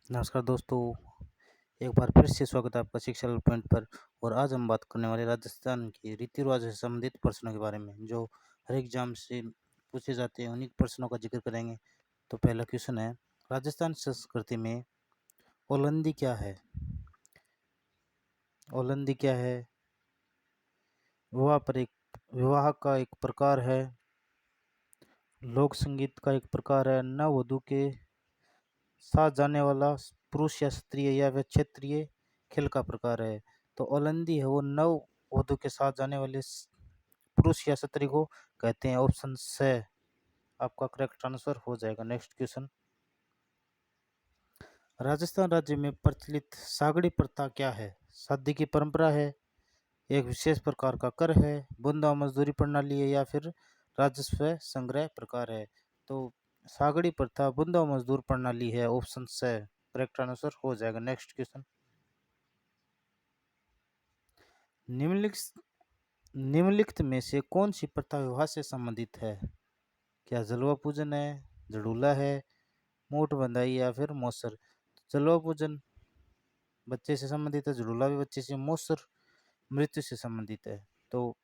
नमस्कार दोस्तों, एक बार फिर से स्वागत है आपका शिक्षा पॉइंट पर। और आज हम बात करने वाले राजस्थान के रीति रिवाज से संबंधित प्रश्नों के बारे में, जो हर एग्जाम से पूछे जाते हैं। उन्हीं प्रश्नों का जिक्र करेंगे। तो पहला क्वेश्चन है, राजस्थान संस्कृति में ओलंदी क्या है? ओलंदी क्या है? विवाह का एक प्रकार है, लोक संगीत का एक प्रकार है, नववधु के साथ जाने वाला पुरुष या स्त्रीय या वे क्षेत्रीय खेल का प्रकार है। तो ओलंदी है वो नव वधु के साथ जाने वाले पुरुष या स्त्री को कहते हैं। ऑप्शन से आपका करेक्ट आंसर हो जाएगा। नेक्स्ट क्वेश्चन, राजस्थान राज्य में प्रचलित सागड़ी प्रथा क्या है? शादी की परंपरा है, एक विशेष प्रकार का कर है, बूंदा मजदूरी प्रणाली है, या फिर राजस्व संग्रह प्रकार है। तो सागड़ी प्रथा बूंदा मजदूर प्रणाली है। ऑप्शन से करेक्ट आंसर हो जाएगा। नेक्स्ट क्वेश्चन, निम्नलिखित निम्नलिखित में से कौन सी प्रथा विवाह से संबंधित है? क्या जलवा पूजन है, जड़ूला है, मूठ बंधाई, या फिर मौसर? जलवा पूजन बच्चे से संबंधित है, जड़ूला भी बच्चे से, मौसर मृत्यु से संबंधित है। तो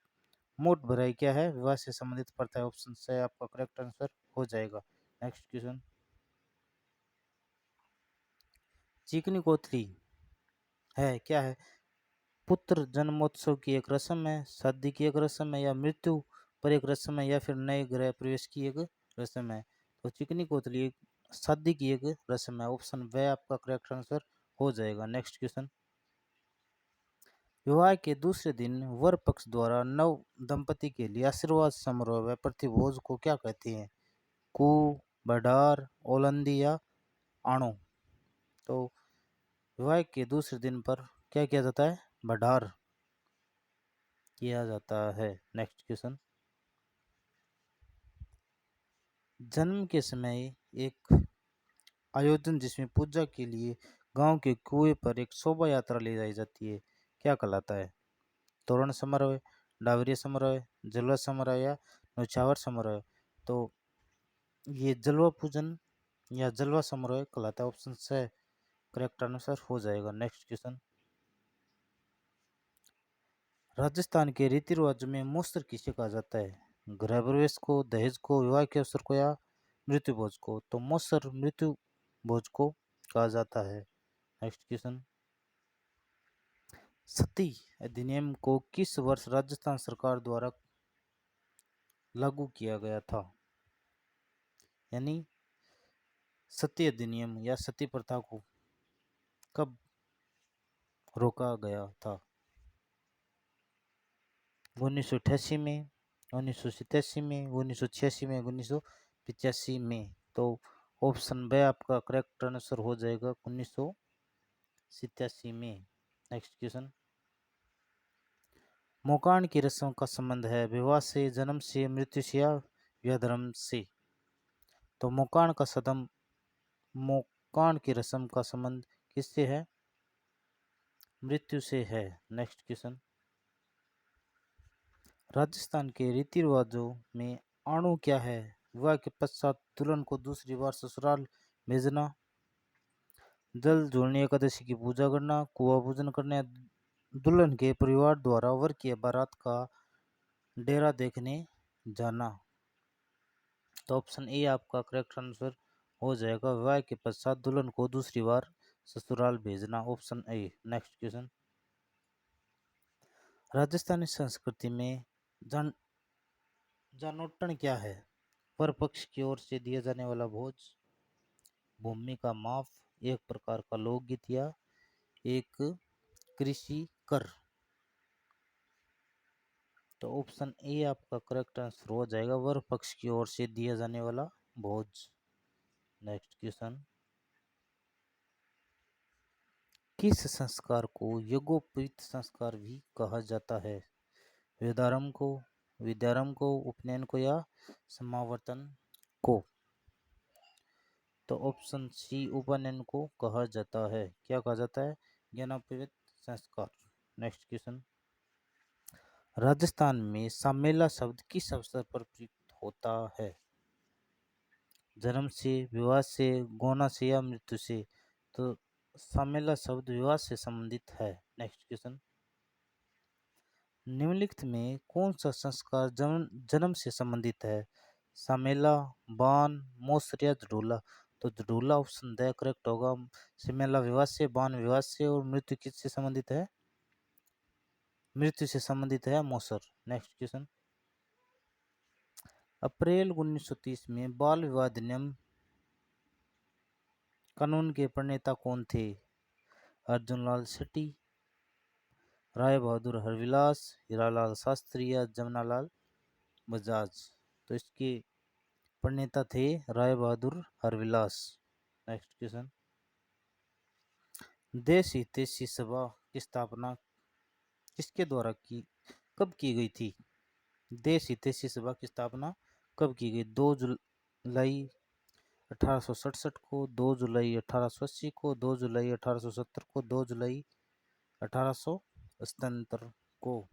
मूठ भराई क्या है? विवाह से संबंधित प्रथा है। ऑप्शन से आपका करेक्ट आंसर हो जाएगा। नेक्स्ट क्वेश्चन, चिकनी कोतली है क्या है? पुत्र जन्मोत्सव की एक रस्म है, शादी की एक रस्म है, या मृत्यु पर एक रस्म है, या फिर नए गृह प्रवेश की एक रस्म है? तो चिकनी कोतली एक शादी की एक रस्म है। ऑप्शन वे आपका करेक्ट आंसर हो जाएगा। नेक्स्ट क्वेश्चन, विवाह के दूसरे दिन वर पक्ष द्वारा नव दंपति के लिए आशीर्वाद समारोह व प्रतिभोज को क्या कहते हैं? कू, बडार, ओलंदी, या आणो? तो विवाह के दूसरे दिन पर क्या किया जाता है? बडार किया जाता है। नेक्स्ट क्वेश्चन, जन्म के समय एक आयोजन जिसमें पूजा के लिए गांव के कुएं पर एक शोभा यात्रा ले जाई जाती है, क्या कहलाता है? तोरण समारोह, डावरी समारोह, जलवा समारोह, या नौछावर समारोह? तो ये जलवा पूजन या जलवा समारोह कहलाता है। ऑप्शन से करेक्ट आंसर हो जाएगा। नेक्स्ट क्वेश्चन, राजस्थान के रीति रिवाज में मौसर किसे कहा जाता है? गृह प्रवेश को, दहेज को, विवाह के अवसर को, या मृत्यु भोज को? तो मौसर मृत्यु भोज को कहा जाता है। नेक्स्ट क्वेश्चन, सती अधिनियम को किस वर्ष राजस्थान सरकार द्वारा लागू किया गया था? यानी सती अधिनियम या सती प्रथा को कब रोका गया था? 1988 में, 1987 में, 1986 में, 1985 में? तो ऑप्शन बी आपका करेक्ट आंसर हो जाएगा 1987 में। नेक्स्ट क्वेश्चन, मोकाण की रस्म का संबंध है विवाह से, जन्म से, मृत्यु से, या धर्म से? तो मोकाण की रस्म का संबंध किससे है? मृत्यु से है। नेक्स्ट क्वेश्चन, राजस्थान के रीति रिवाजों में आणु क्या है? विवाह के पश्चात दुल्हन को दूसरी बार ससुराल भेजना, जल जोड़नी एकादशी की पूजा करना, कुआं पूजन करना, दुल्हन के परिवार द्वारा वर की बारात का डेरा देखने जाना? तो ऑप्शन ए आपका करेक्ट आंसर हो जाएगा। विवाह के पश्चात दुल्हन को दूसरी बार ससुराल भेजना। Option A. Next question, Rajasthani संस्कृति में जान जानोटन क्या है? वर पक्ष की ओर से दिया जाने वाला भोज, भूमि का माफ, एक प्रकार का लोकगीत, या एक कृषि कर? तो ऑप्शन ए आपका करेक्ट आंसर हो जाएगा, वर पक्ष की ओर से दिया जाने वाला भोज। नेक्स्ट क्वेश्चन, किस संस्कार को यज्ञोपवीत संस्कार भी कहा जाता है? वेदारंभ को, विद्यारंभ को, उपनयन को, या समावर्तन को? तो ऑप्शन सी उपनयन को कहा जाता है। क्या कहा जाता है? ज्ञानोपवीत संस्कार। नेक्स्ट क्वेश्चन, राजस्थान में सामेला शब्द किस अवसर पर प्रयुक्त होता है? जन्म से, विवाह से, गोना से, या मृत्यु से? तो सामेला शब्द विवाह से संबंधित है। नेक्स्ट क्वेश्चन, निम्नलिखित में कौन सा संस्कार जन्म से संबंधित है? सामेला, बान, मोसर या जडोला? तो जडोला ऑप्शन द करेक्ट होगा। सामेला विवाह से, बान विवाह से और मृत्यु किससे संबंधित है? मृत्यु से संबंधित है मोसर। नेक्स्ट क्वेश्चन, अप्रैल 1930 में बाल विवाह अधिनियम कानून के प्रणेता कौन थे? अर्जुन लाल शेट्टी, राय बहादुर हरविलास, हीरालाल शास्त्री या जमनालाल बजाज? तो इसके प्रणेता थे राय बहादुर हरविलास। नेक्स्ट क्वेश्चन, देश हितैषी सभा की स्थापना किसके द्वारा कब की गई थी? देश हितैषी सभा की स्थापना कब की गई? 2 जुलाई 1867 को, 2 जुलाई 1880 को, 2 जुलाई 1870 को, 2 जुलाई 1877 को?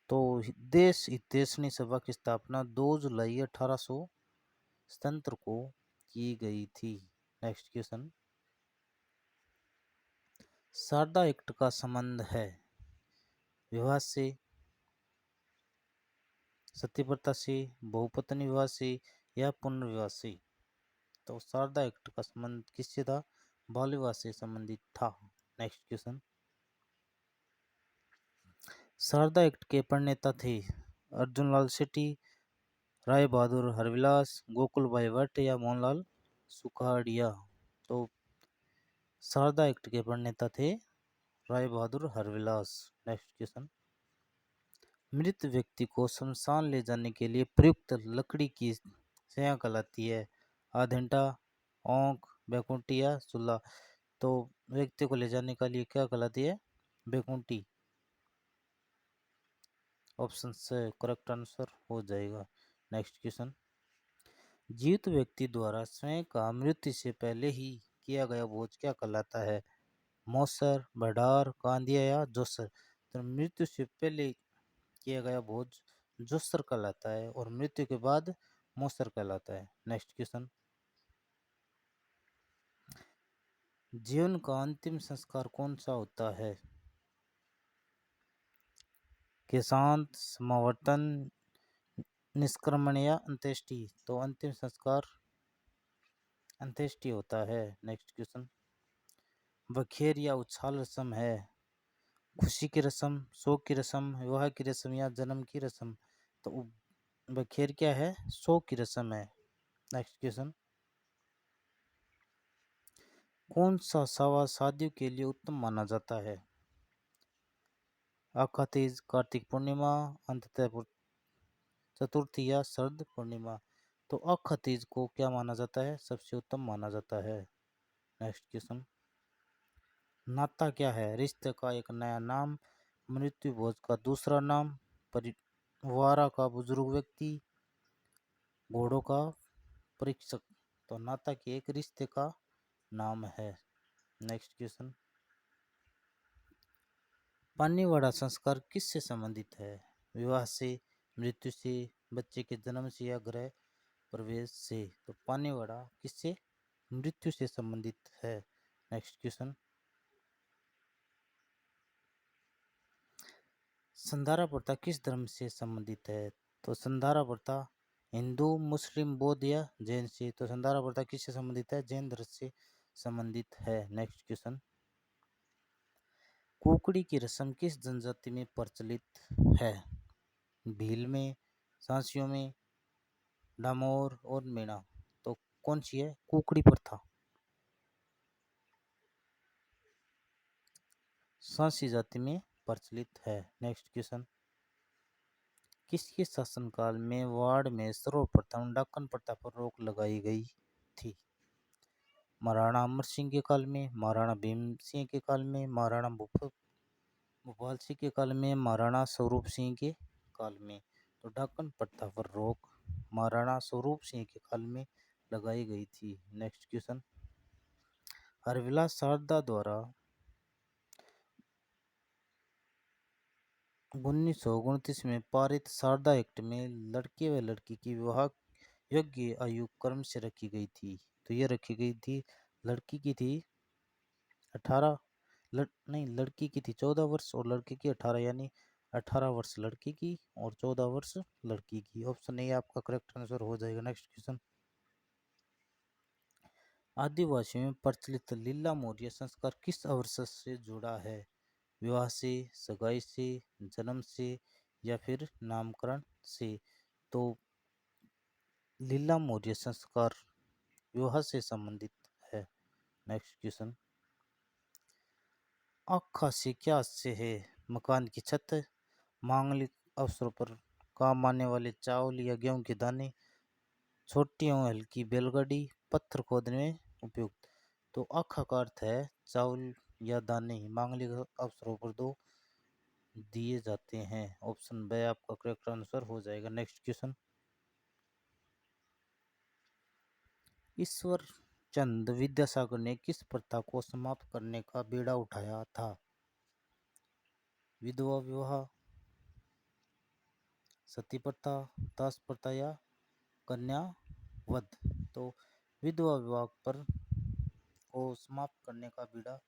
तो देश हितैषणी सभा की स्थापना 2 जुलाई 1877 को की गई थी। नेक्स्ट क्वेश्चन, शारदा एक्ट का संबंध है विवाह से, सती प्रथा से, बहुपत्नी विवाह से या पुनर्विवाह से? तो शारदा एक्ट का संबंध किससे था? बाल विवाह से संबंधित था। नेक्स्ट क्वेश्चन, शारदा एक्ट के प्रणेता थे अर्जुन लाल शेट्टी, राय बहादुर हरविलास, गोकुल भाई भट्ट या मोहनलाल सुखाड़िया? तो शारदा एक्ट के प्रणेता थे राय बहादुर हरविलास। नेक्स्ट क्वेश्चन, मृत व्यक्ति को शमशान ले जाने के लिए प्रयुक्त लकड़ी की सया कहलाती है? आधेंटा, ओंक, बैकुंठी या चूल्हा? तो व्यक्ति को ले जाने के लिए क्या कहलाती है? बैकुंठी। ऑप्शन से करेक्ट आंसर हो जाएगा। नेक्स्ट क्वेश्चन, जीवित व्यक्ति द्वारा स्वयं का मृत्यु से पहले ही किया गया भोज क्या कहलाता है? मौसर, भंडार, कांदिया या जोसर? तो मृत्यु से पहले किया गया भोज जोसर कहलाता है और मृत्यु के बाद मौसर कहलाता है। नेक्स्ट क्वेश्चन, जीवन का अंतिम संस्कार कौन सा होता है? केशांत, समावर्तन, निष्क्रमण या अंत्येष्टि? तो अंतिम संस्कार अंत्येष्टि होता है। नेक्स्ट क्वेश्चन, बखेर या उछाल रस्म है खुशी की रस्म, शोक की रस्म, विवाह की रस्म या जन्म की रस्म? तो बखेर क्या है? शोक की रस्म है। नेक्स्ट क्वेश्चन, कौन सा सावा शादियों के लिए उत्तम माना जाता है? आखा तीज, कार्तिक पूर्णिमा, अंततः चतुर्थी या शरद पूर्णिमा? तो आखा तीज को क्या माना जाता है? सबसे उत्तम माना जाता है। नेक्स्ट क्वेश्चन, नाता क्या है? रिश्ते का एक नया नाम, मृत्यु भोज का दूसरा नाम, परिवार का बुजुर्ग व्यक्ति, घोड़ों का परीक्षक? तो नाता के एक रिश्ते का नाम है। नेक्स्ट क्वेश्चन, पानीवाड़ा संस्कार किससे संबंधित है? विवाह से, मृत्यु से, बच्चे के जन्म से या गृह प्रवेश से? तो पानीवाड़ा किससे? मृत्यु से संबंधित है। नेक्स्ट क्वेश्चन, संधारा प्रथा किस धर्म से संबंधित है? तो संधारा प्रथा हिंदू, मुस्लिम, बौद्ध या जैन से? तो संधारा प्रथा किससे संबंधित है? जैन धर्म से संबंधित है। नेक्स्ट क्वेश्चन, कुकड़ी की रस्म किस जनजाति में प्रचलित है? भील में, सांसियों में, डामोर और मीणा? तो कौन सी है? कुकड़ी प्रथा सांसी जाति में प्रचलित है। नेक्स्ट क्वेश्चन, किसके शासनकाल में वाड़ में सर्वप्रथम डाकन प्रथा पर रोक लगाई गई थी? महाराणा अमर सिंह के काल में, महाराणा भीम सिंह के काल में, महाराणा भोपाल सिंह के काल में, महाराणा स्वरूप सिंह के काल में? तो डाकन प्रथा पर रोक महाराणा स्वरूप सिंह के काल में लगाई गई थी। नेक्स्ट क्वेश्चन, हरविलास शारदा द्वारा 1929 में पारित शारदा एक्ट में लड़के व लड़की की विवाह योग्य आयु क्रम से रखी गई थी? तो यह रखी गई थी लड़की की थी 18 नहीं, लड़की की थी 14 वर्ष और लड़के की 18, यानी 18 वर्ष लड़की की और 14 वर्ष लड़की की। ऑप्शन ए आपका करेक्ट आंसर हो जाएगा। नेक्स्ट क्वेश्चन, आदिवासी में प्रचलित लीला मौर्य संस्कार किस अवसर से जुड़ा है? विवाह से, सगाई से, जन्म से या फिर नामकरण से? तो लीला मौर्य संस्कार विवाह से संबंधित है। नेक्स्ट क्वेश्चन, आखा से क्या आशय है? मकान की छत, मांगलिक अवसरों पर काम आने वाले चावल या गेहूं के दाने, छोटी और हल्की बैलगाड़ी, पत्थर खोदने में उपयुक्त। तो आखा का अर्थ है चावल या दाने मांगलिक अवसरों पर दो दिए जाते हैं। ऑप्शन बी आपका करेक्ट आंसर हो जाएगा। नेक्स्ट क्वेश्चन, ईश्वर चंद विद्यासागर ने किस प्रथा को समाप्त करने का बीड़ा उठाया था? विधवा विवाह, सती प्रथा, दास प्रथा या कन्या वध? तो विधवा विवाह पर को समाप्त करने का बीड़ा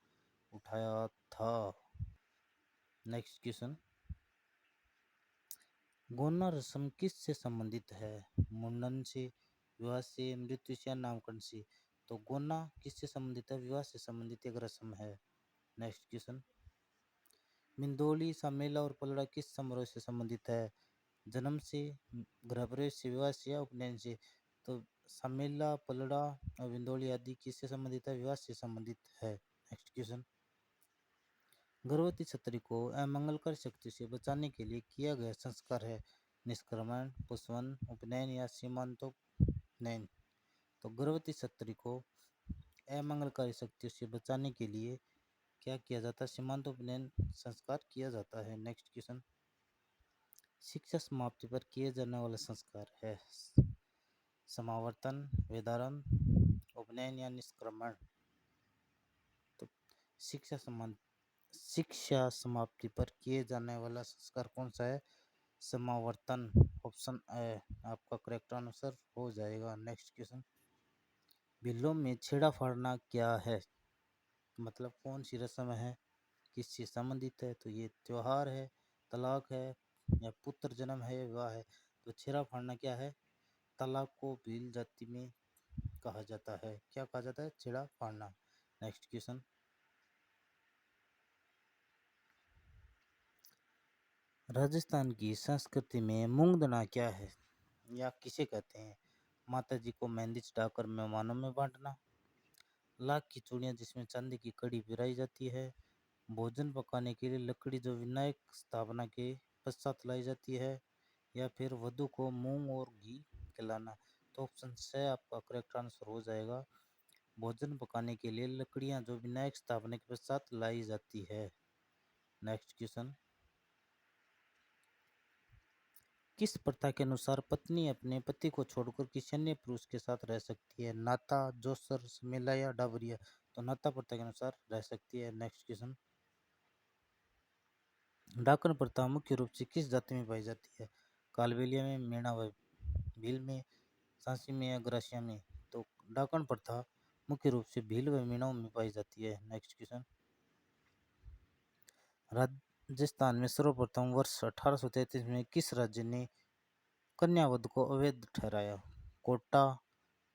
उठाया था। नेक्स्ट क्वेश्चन, गोना रस्म किससे संबंधित है? मुंडन से, विवाह से, मृत्यु से या नामकरण से? तो गोना किससे संबंधित है? विवाह से संबंधित एक रस्म है। नेक्स्ट क्वेश्चन, मिंदोली, सामेला और पलड़ा किस समारोह से संबंधित है? जन्म से, गृह प्रवेश से, विवाह से या उपनयन से? तो सामेला, पलड़ा और विंदोली आदि किससे संबंधित है? विवाह से संबंधित है। नेक्स्ट क्वेश्चन, गर्भवती स्त्री को अमंगलकर शक्ति से बचाने के लिए किया गया संस्कार है निष्क्रमण, पुंसवन, उपनयन या सीमांतोपनयन? तो गर्भवती स्त्री को अमंगलकारी शक्तियों से बचाने के लिए क्या किया जाता है? सीमांतोपनयन संस्कार किया जाता है। नेक्स्ट क्वेश्चन, शिक्षा समाप्ति पर किए जाने वाला संस्कार है समावर्तन, वेदारंभ, उपनयन या निष्क्रमण? तो शिक्षा समाप्ति पर किए जाने वाला संस्कार कौन सा है? समावर्तन। ऑप्शन ए आपका करेक्ट आंसर हो जाएगा। नेक्स्ट क्वेश्चन, बिल्लों में छेड़ा फाड़ना क्या है? मतलब कौन सी रस्म है, किससे संबंधित है? तो ये त्योहार है, तलाक है या पुत्र जन्म है या विवाह है? तो छेड़ा फाड़ना क्या है? तलाक को भील जाति में कहा जाता है। क्या कहा जाता है? छेड़ा फाड़ना। नेक्स्ट क्वेश्चन, राजस्थान की संस्कृति में मूंगदना क्या है या किसे कहते हैं? माता जी को मेहंदी चढ़ाकर मेहमानों में बांटना, लाख की चूड़ियां जिसमें चांदी की कड़ी पिराई जाती है, भोजन पकाने के लिए लकड़ी जो विनायक स्थापना के पश्चात लाई जाती है, या फिर वधु को मूंग और घी खिलाना? तो ऑप्शन से आपका करेक्ट आंसर हो जाएगा। भोजन पकाने के लिए लकड़ियां जो विनायक स्थापना के पश्चात लाई जाती है। नेक्स्ट क्वेश्चन, किस प्रथा के अनुसार पत्नी अपने पति को छोड़कर किसी अन्य पुरुष के साथ रह सकती है? नाता, जोसर, समेला या डाबरिया? तो नाता प्रथा के अनुसार रह सकती है। नेक्स्ट क्वेश्चन, डाकन प्रथा मुख्य रूप से किस जाति में पाई जाती है? कालबेलिया में, मीणा व भील में, सांसी में या ग्रासिया में? तो डाकन प्रथा मुख्य रूप से भील व मीणाओं में पाई जाती है। नेक्स्ट क्वेश्चन, राजस्थान में सर्वप्रथम वर्ष 1833 में किस राज्य ने कन्यावध को अवैध ठहराया? कोटा,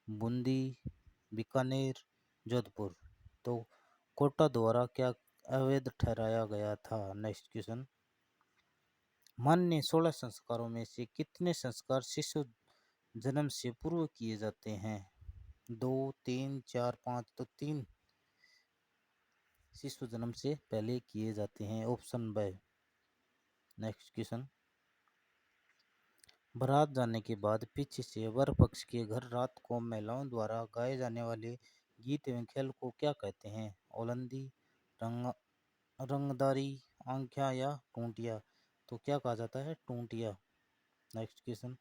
बूंदी, बीकानेर, जोधपुर? तो कोटा द्वारा क्या अवैध ठहराया गया था? नेक्स्ट क्वेश्चन, मान्य 16 संस्कारों में से कितने संस्कार शिशु जन्म से पूर्व किए जाते हैं? 2, 3, 4, 5? तो 3 शिशु जन्म से पहले किए जाते हैं। Option B. नेक्स्ट क्वेश्चन, बारात जाने के बाद पीछे से वर पक्ष के घर रात को महिलाओं द्वारा गाए जाने वाले गीत एवं खेल को क्या कहते हैं? ओलंदी, रंग रंगदारी, आंख्या या टूंटिया? तो क्या कहा जाता है? टूंटिया। नेक्स्ट क्वेश्चन,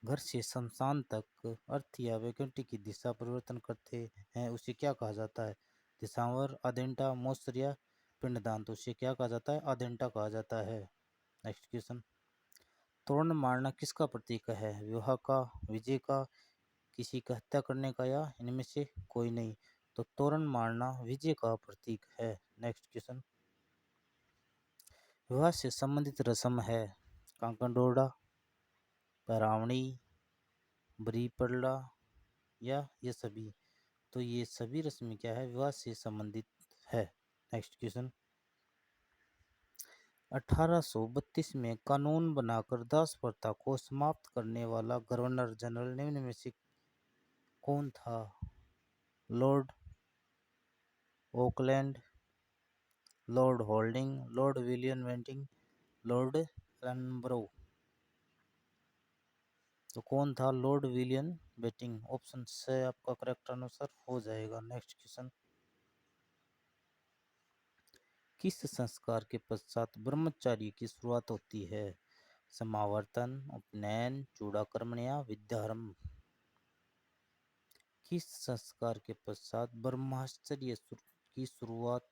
घर से शमशान तक अर्थ या वैकुंठ की दिशा परिवर्तन करते हैं उसे क्या कहा जाता है? दिशांवर, आदेंटा, मोस्तर या पिंडदान? तो उसे क्या कहा जाता है? आदेंटा कहा जाता है। नेक्स्ट क्वेश्चन, तोरण मारना किसका प्रतीक है? विवाह का, विजय का, किसी का हत्या करने का या इनमें से कोई नहीं? तो तोरण मारना विजय का प्रतीक है। नेक्स्ट क्वेश्चन, विवाह से संबंधित रस्म है कांकन डोरडा, पैरावणी, बरी पड़ला या ये सभी। तो ये सभी रस्में क्या है, विवाह से संबंधित है। नेक्स्ट क्वेश्चन, 1832 में कानून बनाकर दास प्रथा को समाप्त करने वाला गवर्नर जनरल निम्न में से कौन था? Lord Auckland, Lord Hardinge, Lord William Bentinck, Lord Ellenborough. तो कौन था? Lord William Bentinck. ऑप्शन से आपका करेक्ट आंसर हो जाएगा। नेक्स्ट क्वेश्चन, किस संस्कार के पश्चात ब्रह्मचर्य की शुरुआत होती है? समावर्तन, उपनयन, चूड़ाकर्म या विद्यारंभ। किस संस्कार के पश्चात ब्रह्मचर्य की शुरुआत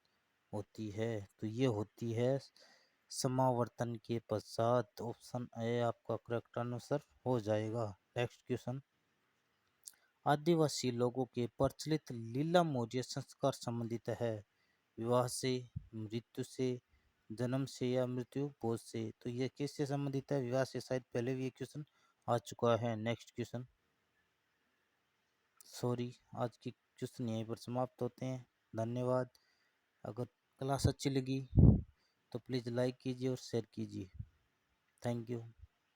होती है? तो ये होती है समावर्तन के पश्चात। ऑप्शन ए आपका करेक्ट आंसर हो जाएगा। नेक्स्ट क्वेश्चन, आदिवासी लोगों के प्रचलित लीला मौर्य संस्कार संबंधित है विवाह से, मृत्यु से, जन्म से या मृत्यु भोज से। तो ये किससे संबंधित है? विवाह से। शायद पहले भी ये क्वेश्चन आ चुका है। नेक्स्ट क्वेश्चन, सॉरी, आज की क्वेश्चन यहीं पर समाप्त होते हैं। धन्यवाद। अगर क्लास अच्छी लगी तो प्लीज़ लाइक कीजिए और शेयर कीजिए। Thank you.